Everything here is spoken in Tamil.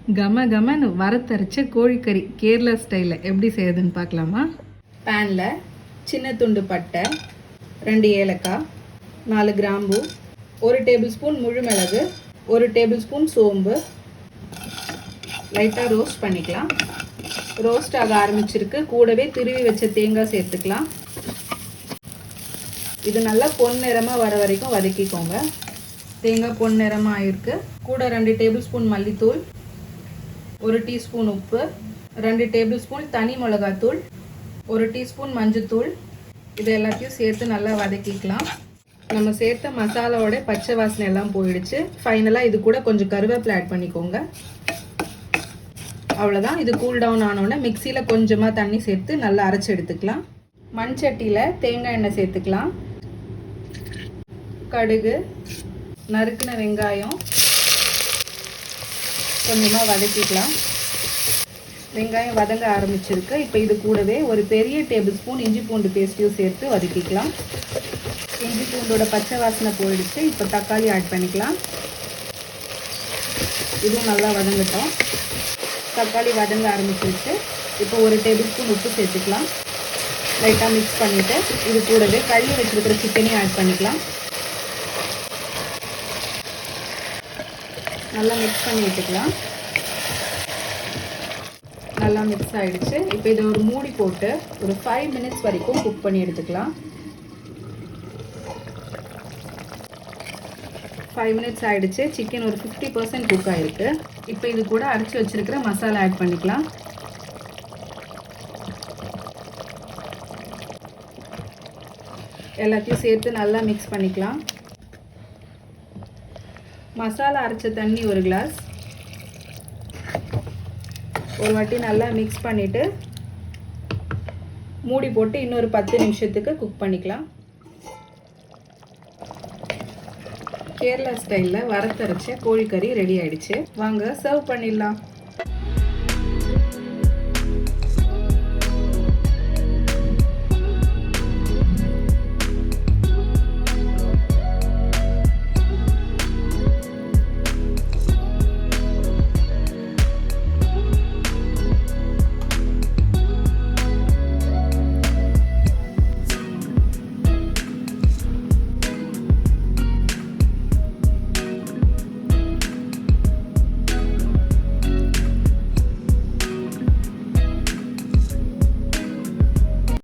கம கமன்னு வறுத்தரைச்ச கோழிக்கறி கேரளா ஸ்டைலில் எப்படி செய்யுதுன்னு பார்க்கலாமா? பேனில் சின்ன துண்டு பட்டை, 2 ஏலக்காய், 4 கிராம்பு, 1 டேபிள் ஸ்பூன் முழு மிளகு, 1 டேபிள் ஸ்பூன் சோம்பு லைட்டாக ரோஸ்ட் பண்ணிக்கலாம். ரோஸ்ட் ஆக ஆரம்பிச்சிருக்கு. கூடவே திருவி வச்ச தேங்காய் சேர்த்துக்கலாம். இது நல்லா பொன்னிறமாக வர வரைக்கும் வதக்கிக்கோங்க. தேங்காய் பொன்னிறமாக ஆயிருக்கு. கூட 2 டேபிள் ஸ்பூன் மல்லித்தூள், 1 டீஸ்பூன் உப்பு, 2 டேபிள் ஸ்பூன் தனி மிளகாத்தூள், 1 டீஸ்பூன் மஞ்சத்தூள், இது எல்லாத்தையும் சேர்த்து நல்லா வதக்கிக்கலாம். நம்ம சேர்த்த மசாலாவோட பச்சை வாசனை எல்லாம் போயிடுச்சு. ஃபைனலாக இது கூட கொஞ்சம் கருவேப்பிலை ஆட் பண்ணிக்கோங்க. அவ்வளோதான். இது கூல் டவுன் ஆனோடனே மிக்சியில் கொஞ்சமாக தண்ணி சேர்த்து நல்லா அரைச்சி எடுத்துக்கலாம். மண் சட்டியில் தேங்காய் எண்ணெய் சேர்த்துக்கலாம். கடுகு, நறுக்கின வெங்காயம் கொஞ்சமாக வதக்கிக்கலாம். வெங்காயம் வதங்க ஆரம்பிச்சிருக்கு. இப்போ இது கூடவே ஒரு பெரிய டேபிள் ஸ்பூன் இஞ்சி பூண்டு பேஸ்ட்டையும் சேர்த்து வதக்கிக்கலாம். இஞ்சி பூண்டோட பச்சை வாசனை போயிடுச்சு. இப்போ தக்காளி ஆட் பண்ணிக்கலாம். இதுவும் நல்லா வதங்கட்டும். தக்காளி வதங்க ஆரம்பிச்சிருச்சு. இப்போ 1 டேபிள் ஸ்பூன் உப்பு சேர்த்துக்கலாம். லைட்டாக மிக்ஸ் பண்ணிவிட்டு இது கூடவே கழுவி வச்சுருக்கிற சிக்கனையும் ஆட் பண்ணிக்கலாம். நல்லா மிக்ஸ் பண்ணி விட்டுக்கலாம். நல்லா மிக்ஸ் ஆகிடுச்சு. இப்போ இதை ஒரு மூடி போட்டு ஒரு 5 மினிட்ஸ் வரைக்கும் குக் பண்ணி எடுத்துக்கலாம். 5 மினிட்ஸ் ஆகிடுச்சு. சிக்கன் ஒரு 50% குக் ஆகிருக்கு. இப்போ இது கூட அரைச்சி வச்சுருக்கிற மசாலா ஆட் பண்ணிக்கலாம். எல்லாத்தையும் சேர்த்து நல்லா மிக்ஸ் பண்ணிக்கலாம். மசாலா அரைச்ச தண்ணி 1 கிளாஸ். ஒரு வாட்டி நல்லா மிக்ஸ் பண்ணிவிட்டு மூடி போட்டு இன்னொரு 10 நிமிஷத்துக்கு குக் பண்ணிக்கலாம். கேரளா ஸ்டைலில் வறுத்தரைச்ச கோழிக்கறி ரெடி ஆயிடுச்சு. வாங்க சர்வ் பண்ணிடலாம்.